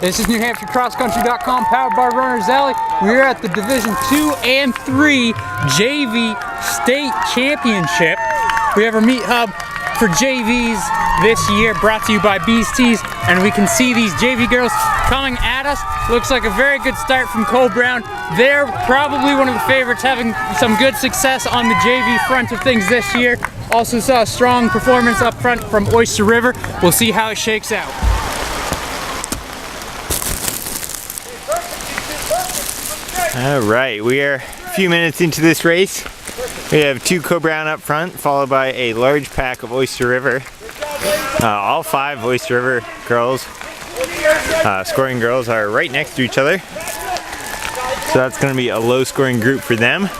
This is NewHampshireCrossCountry.com, powered by Runners Alley. We're at the Division II and III JV State Championship. We have our meet hub for JVs this year, brought to you by Bees Tees, and we can see these JV girls coming at us. Looks like a very good start from Cole Brown. They're probably one of the favorites, having some good success on the JV front of things this year. Also saw a strong performance up front from Oyster River. We'll see how it shakes out. All right, we are a few minutes into this race. We have two Cole Brown up front, followed by a large pack of Oyster River. All five Oyster River girls, scoring girls, are right next to each other. So that's going to be a low scoring group for them.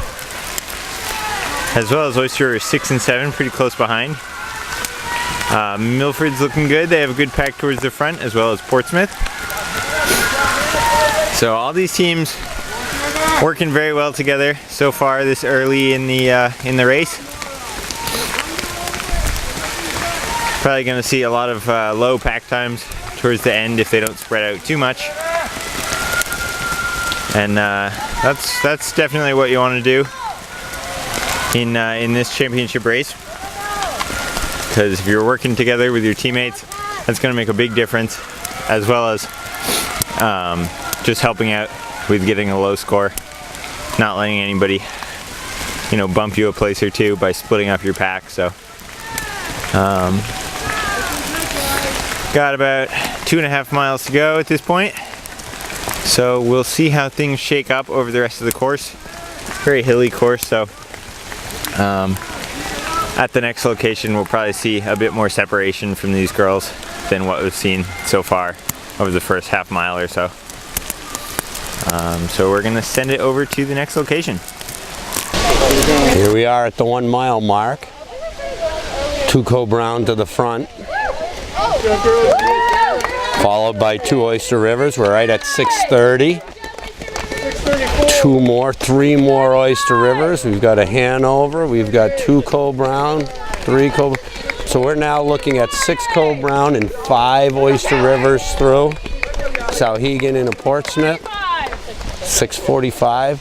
As well as Oyster River 6 and 7, pretty close behind. Milford's looking good. They have a good pack towards the front, as well as Portsmouth. So all these teams working very well together so far this early in the race. Probably going to see a lot of low pack times towards the end if they don't spread out too much. And that's definitely what you want to do in this championship race, because if you're working together with your teammates, that's going to make a big difference, as well as just helping out with getting a low score, not letting anybody, bump you a place or two by splitting up your pack. So got about 2.5 miles to go at this point, so we'll see how things shake up over the rest of the course. Very hilly course, so at the next location we'll probably see a bit more separation from these girls than what we've seen so far over the first half mile or so. So we're gonna send it over to the next location. Here we are at the 1 mile mark. Two Cole Brown to the front, followed by two Oyster Rivers. We're right at 6:30. Three more Oyster Rivers. We've got a Hanover. We've got two Cole Brown, three Cole. So we're now looking at 6 Cole Brown and 5 Oyster Rivers through. Souhegan into Portsmouth. 6:45.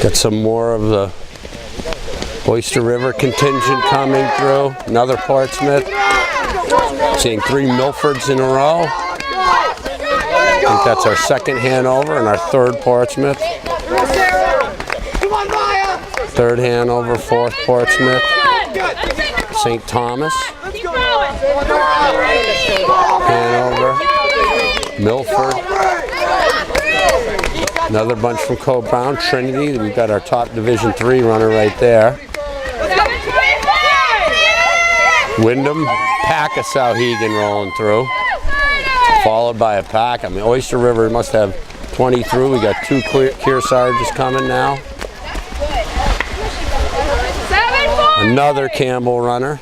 Got some more of the Oyster River contingent coming through. Another Portsmouth. Seeing 3 Milfords in a row. I think that's our second Hanover and our third Portsmouth. Third Hanover, fourth Portsmouth. St. Thomas. Hanover. Milford. Another bunch from Cole Brown. Trinity. We've got our top Division III runner right there. Wyndham. Pack of Souhegan rolling through. Followed by a pack. Oyster River must have 20 through. We got 2 Kearsarges coming now. Another Campbell runner.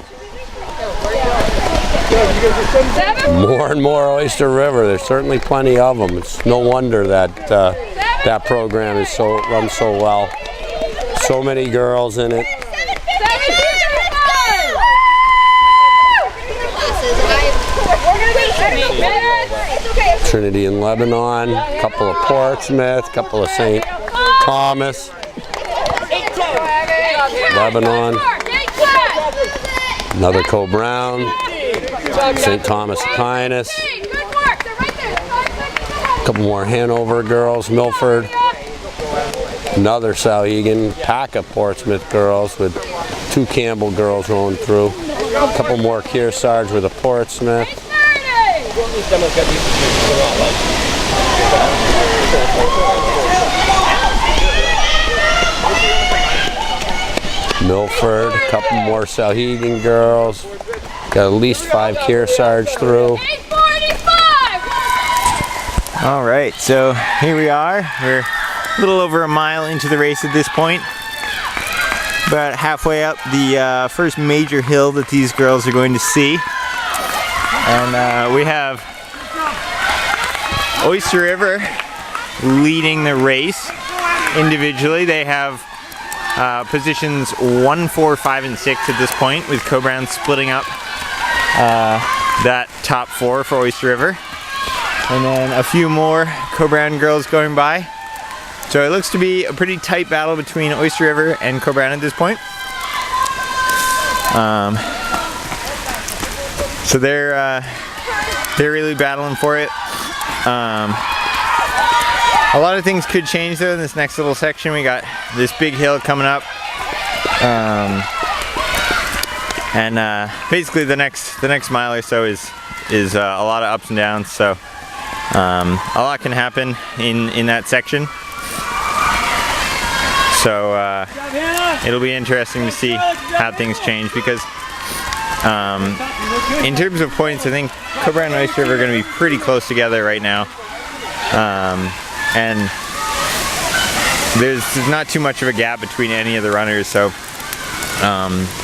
More and more Oyster River. There's certainly plenty of them. It's no wonder that that program is runs so well. So many girls in it. Trinity and Lebanon. A couple of Portsmouth. A couple of St. Thomas. Lebanon. Another Cole Brown. St. Thomas Aquinas. A couple more Hanover girls. Milford. Another Souhegan. Pack of Portsmouth girls with 2 Campbell girls rolling through. A couple more Kearsarge with a Portsmouth. Milford, a couple more Souhegan girls. Got at least 5 Kearsarge through. All right, so here we are. We're a little over a mile into the race at this point. About halfway up the first major hill that these girls are going to see. And we have Oyster River leading the race individually. They have positions 1, 4, 5, and 6 at this point, with Cole Brown splitting up that top 4 for Oyster River. And then a few more Co-Brown girls going by. So it looks to be a pretty tight battle between Oyster River and Co-Brown at this point. So they're really battling for it. A lot of things could change though in this next little section. We got this big hill coming up. Basically the next mile or so is a lot of ups and downs. So a lot can happen in that section. So it'll be interesting to see how things change, because in terms of points, I think Co-Brown and Oyster River are going to be pretty close together right now. And there's not too much of a gap between any of the runners, so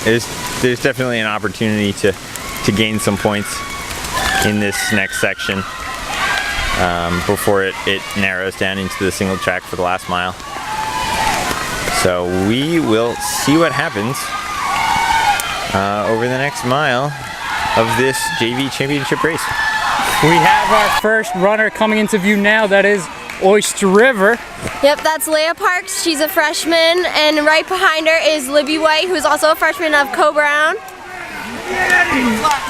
there's definitely an opportunity to gain some points in this next section before it narrows down into the single track for the last mile. So we will see what happens over the next mile of this JV championship race. We have our first runner coming into view now. That is Oyster River. Yep, that's Leah Parks. She's a freshman, and right behind her is Libby White, who's also a freshman of Co-Brown.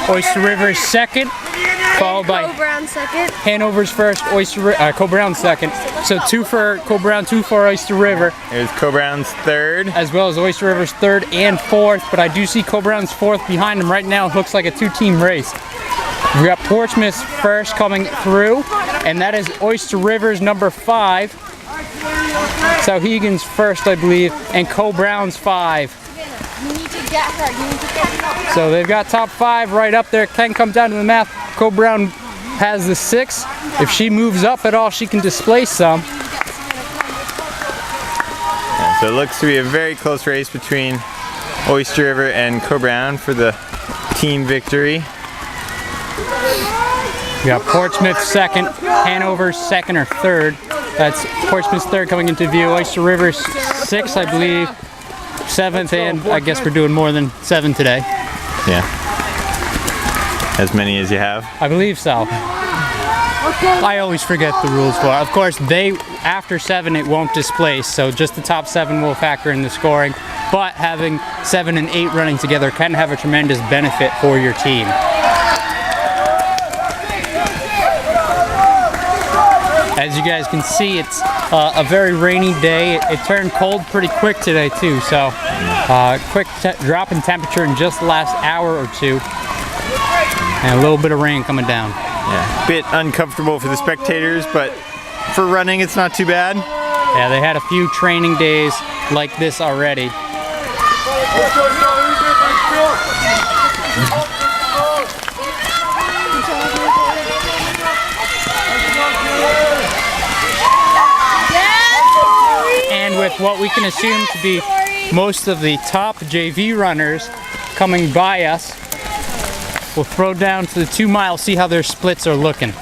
Oyster River is second, followed by Co-Brown second. Hanover's first, Co-Brown second. So 2 for Co-Brown, 2 for Oyster River. There's Co-Brown's third. As well as Oyster River's third and fourth, but I do see Co-Brown's fourth behind them right now. It looks like a 2-team race. We got Portsmouth's first coming through, and that is Oyster River's number 5. Sauhegan's first, I believe, and Co-Brown's 5. You need to get her. You need to get her. So they've got top 5 right up there. Can come down to the math. Co-Brown has the 6. If she moves up at all, she can displace some. Yeah, so it looks to be a very close race between Oyster River and Co-Brown for the team victory. We got Portsmouth second, Hanover second or third. That's Portsmouth's third coming into view. Oyster River's 6th, I believe. 7th, and I guess we're doing more than 7 today. Yeah. As many as you have? I believe so. I always forget the rules for it. Of course, after 7 it won't displace, so just the top 7 will factor in the scoring. But having 7 and 8 running together can have a tremendous benefit for your team. As you guys can see, it's a very rainy day. It turned cold pretty quick today too, so quick drop in temperature in just the last hour or 2, and a little bit of rain coming down. Yeah, a bit uncomfortable for the spectators, but for running it's not too bad. Yeah, they had a few training days like this already. And with what we can assume to be most of the top JV runners coming by us, we'll throw down to the 2 mile, see how their splits are looking.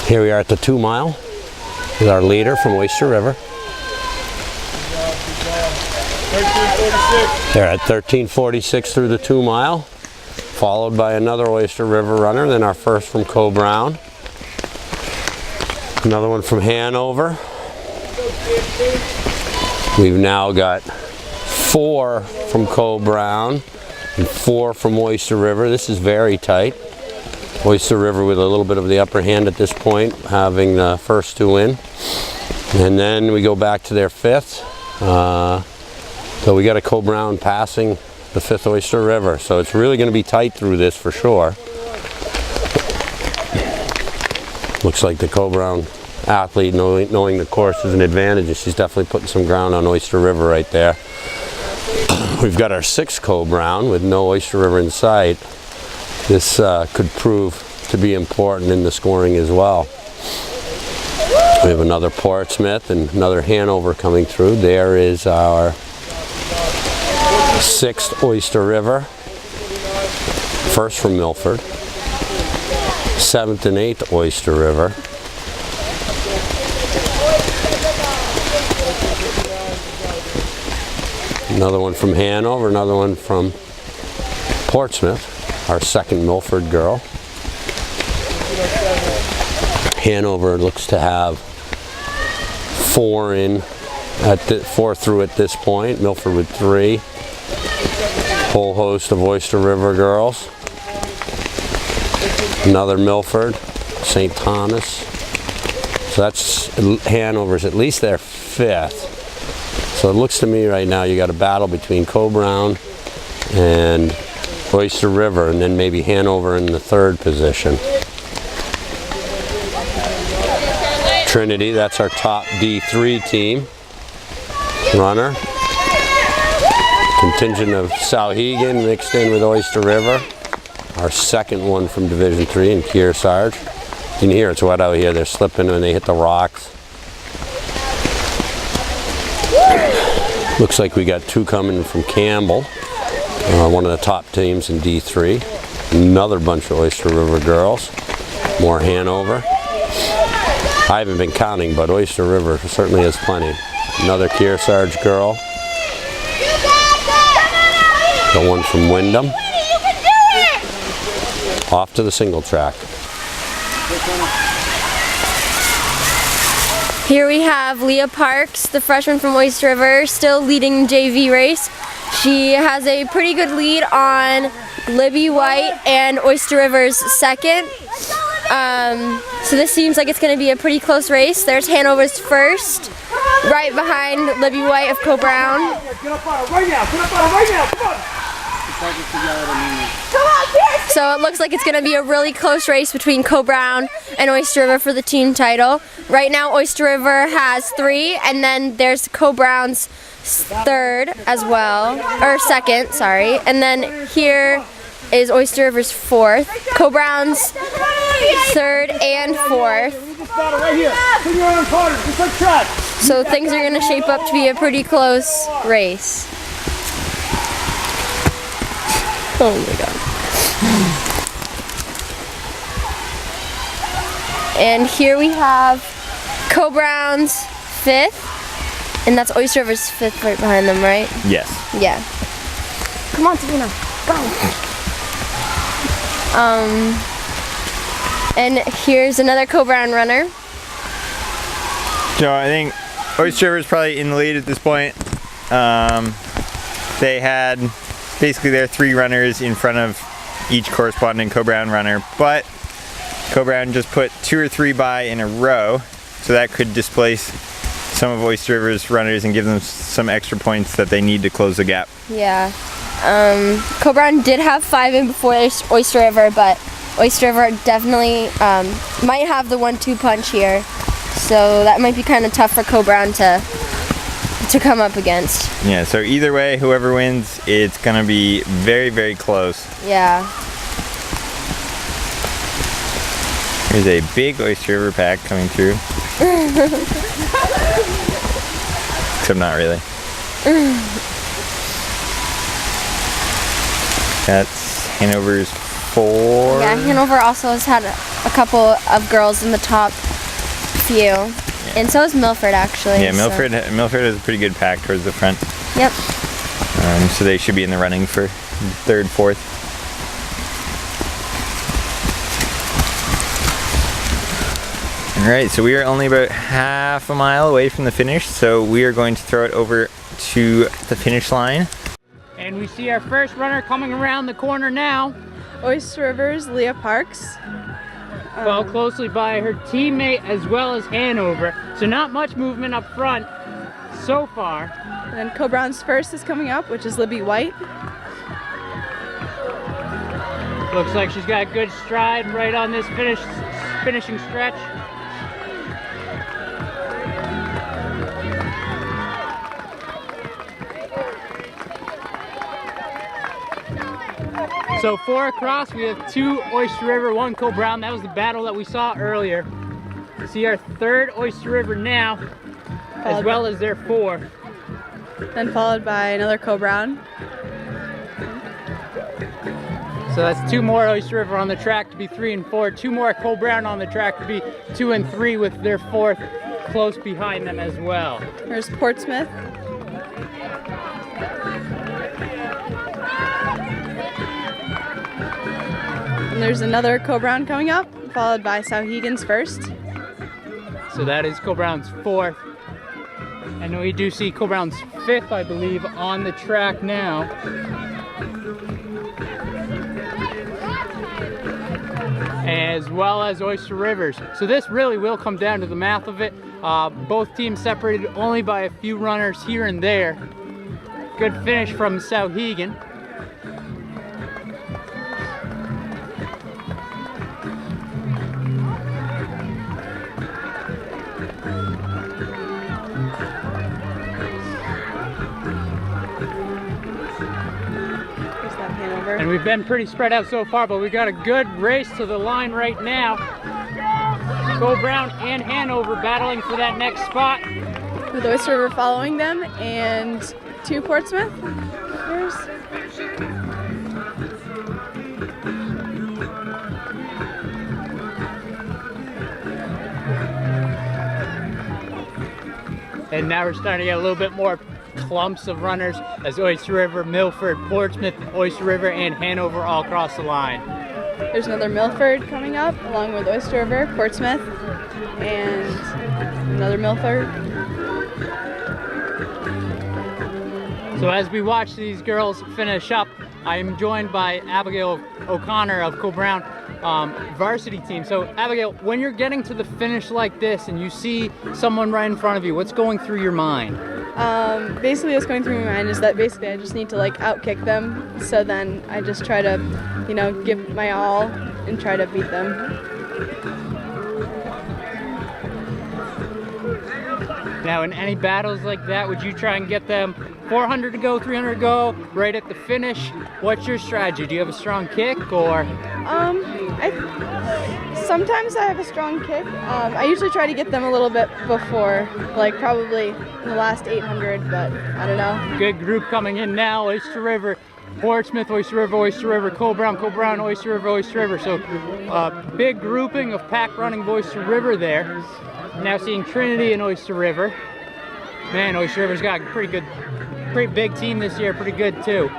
Here we are at the 2 mile with our leader from Oyster River. They're at 13:46 through the 2 mile, followed by another Oyster River runner, then our first from Co-Brown. Another one from Hanover. We've now got 4 from Co-Brown and 4 from Oyster River. This is very tight. Oyster River with a little bit of the upper hand at this point, having the first 2 in. And then we go back to their 5th. So we got a Co-Brown passing the 5th Oyster River. So it's really going to be tight through this for sure. Looks like the Co-Brown athlete, knowing the course is an advantage, and she's definitely putting some ground on Oyster River right there. We've got our 6th Co-Brown with no Oyster River in sight. This could prove to be important in the scoring as well. We have another Portsmouth and another Hanover coming through. There is our 6th Oyster River, first from Milford, 7th and 8th Oyster River. Another one from Hanover, another one from Portsmouth. our second Milford girl. Hanover looks to have 4 through at this point. Milford with 3. Whole host of Oyster River girls. Another Milford, St. Thomas. So that's Hanover's at least their 5th. So it looks to me right now you got a battle between Co-Brown and Oyster River, and then maybe Hanover in the 3rd position. Trinity, that's our top D3 team runner. Contingent of Sauhegan mixed in with Oyster River. Our second one from Division 3 in Kearsarge. You can hear it's wet out here. They're slipping when they hit the rocks. Looks like we got 2 coming from Campbell, one of the top teams in D3. Another bunch of Oyster River girls. More Hanover. I haven't been counting, but Oyster River certainly has plenty. Another Kearsarge girl. Got one from Wyndham. Off to the single track. Here we have Leah Parks, the freshman from Oyster River, still leading JV race. She has a pretty good lead on Libby White and Oyster River's 2nd. So this seems like it's going to be a pretty close race. There's Hanover's 1st, right behind Libby White of Co-Brown. So it looks like it's going to be a really close race between Co-Brown and Oyster River for the team title. Right now Oyster River has 3, and then there's Co-Brown's 3rd as well, or 2nd, sorry. And then here is Oyster River's 4th, Co-Brown's 3rd and 4th. So things are going to shape up to be a pretty close race. Oh my god. And here we have Co-Brown's 5th, and that's Oyster River's 5th right behind them, right? Yes. Yeah. Come on, Sabrina, go! And here's another Co-Brown runner. So I think Oyster River is probably in the lead at this point. They had basically their 3 runners in front of each corresponding Co-Brown runner, but Co-Brown just put 2 or 3 by in a row, so that could displace some of Oyster River's runners and give them some extra points that they need to close the gap. Yeah. Co-Brown did have 5 in before Oyster River, but Oyster River definitely might have the 1-2 punch here, so that might be kind of tough for Co-Brown to come up against. Yeah, so either way, whoever wins, it's going to be very, very close. Yeah. There's a big Oyster River pack coming through. Except not really. That's Hanover's 4. Yeah, Hanover also has had a couple of girls in the top few. Yeah. And so is Milford, actually. Yeah, Milford has a pretty good pack towards the front. Yep. So they should be in the running for 3rd, 4th. Alright, so we are only about half a mile away from the finish, so we are going to throw it over to the finish line. And we see our first runner coming around the corner now. Oyster River's Leah Parks. Followed closely by her teammate as well as Hanover. So not much movement up front so far. And then Co-Brown's 1st is coming up, which is Libby White. Looks like she's got a good stride right on this finishing stretch. So 4 across, we have 2 Oyster River, 1 Co-Brown. That was the battle that we saw earlier. We see our 3rd Oyster River now, as well as their 4. Then followed by another Co-Brown. So that's 2 more Oyster River on the track to be 3 and 4. 2 more Co-Brown on the track to be 2 and 3 with their 4th close behind them as well. There's Portsmouth. And there's another Co-Brown coming up, followed by Sauhegan's first. So that is Co-Brown's fourth. And we do see Co-Brown's fifth, I believe, on the track now. As well as Oyster Rivers. So this really will come down to the math of it. Both teams separated only by a few runners here and there. Good finish from Sauhegan. And we've been pretty spread out so far, but we got a good race to the line right now. Co-Brown and Hanover battling for that next spot. With Oyster River following them, and 2 Portsmouth. There's and now we're starting to get a little bit more clumps of runners as Oyster River, Milford, Portsmouth, Oyster River, and Hanover all cross the line. There's another Milford coming up, along with Oyster River, Portsmouth, and another Milford. So as we watch these girls finish up, I am joined by Abigail O'Connor of Co-Brown varsity team. So Abigail, when you're getting to the finish like this and you see someone right in front of you, what's going through your mind? Basically what's going through my mind is that basically I just need to like outkick them, so then I just try to, you know, give my all and try to beat them. Now in any battles like that, would you try and get them 400 to go, 300 to go, right at the finish? What's your strategy? Do you have a strong kick, or? Sometimes I have a strong kick. I usually try to get them a little bit before, like probably in the last 800, but I don't know. Good group coming in now. Oyster River, Portsmouth, Oyster River, Co-Brown, Oyster River. So big grouping of pack running of Oyster River there. Now seeing Trinity and Oyster River. Man, Oyster River's got a pretty big team this year, pretty good too.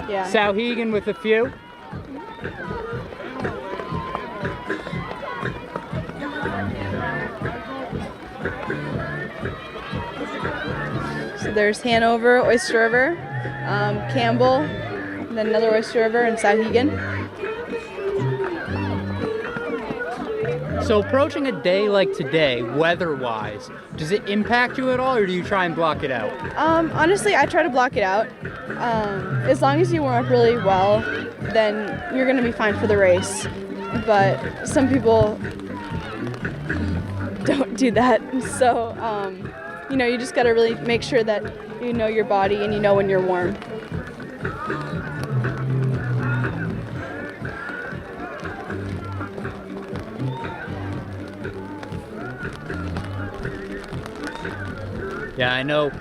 Yeah. Sauhegan with a few. So there's Hanover, Oyster River, Campbell, and then another Oyster River, and Sauhegan. So approaching a day like today, weather-wise, does it impact you at all, or do you try and block it out? Honestly, I try to block it out. As long as you warm up really well, then you're going to be fine for the race. But some people don't do that. So, you know, you just got to really make sure that you know your body and you know when you're warm. Yeah, I know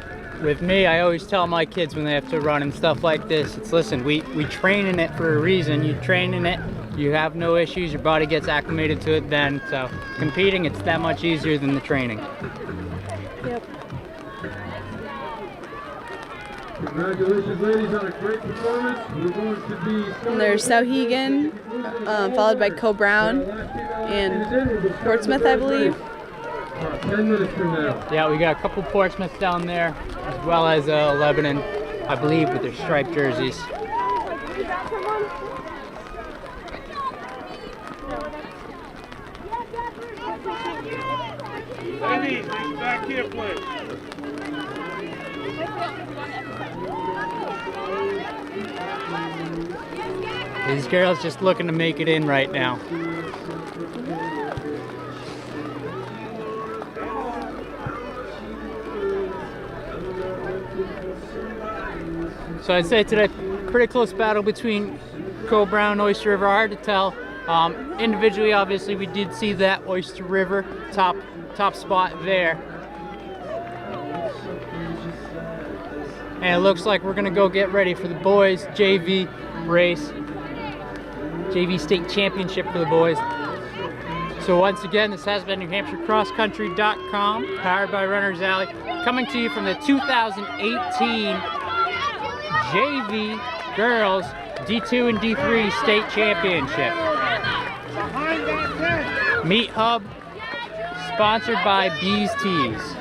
with me, I always tell my kids when they have to run and stuff like this, it's listen, we train in it for a reason. You train in it, you have no issues, your body gets acclimated to it then. So competing, it's that much easier than the training. Yep. Congratulations, ladies, on a great performance. We're going to be And there's Sauhegan, followed by Co-Brown and Portsmouth, I believe. 10 minutes from now. Yeah, we got a couple Portsmouth down there, as well as Lebanon, I believe, with their striped jerseys. Ladies, back here, please. These girls just looking to make it in right now. So I'd say today, pretty close battle between Co-Brown and Oyster River. Hard to tell. Individually, obviously, we did see that Oyster River top spot there. And it looks like we're gonna go get ready for the boys JV race, JV state championship for the boys. So once again, this has been NewHampshireCrossCountry.com, powered by Runners Alley, coming to you from the 2018 JV Girls D2 and D3 State Championship. Meat Hub, sponsored by Bees Tees.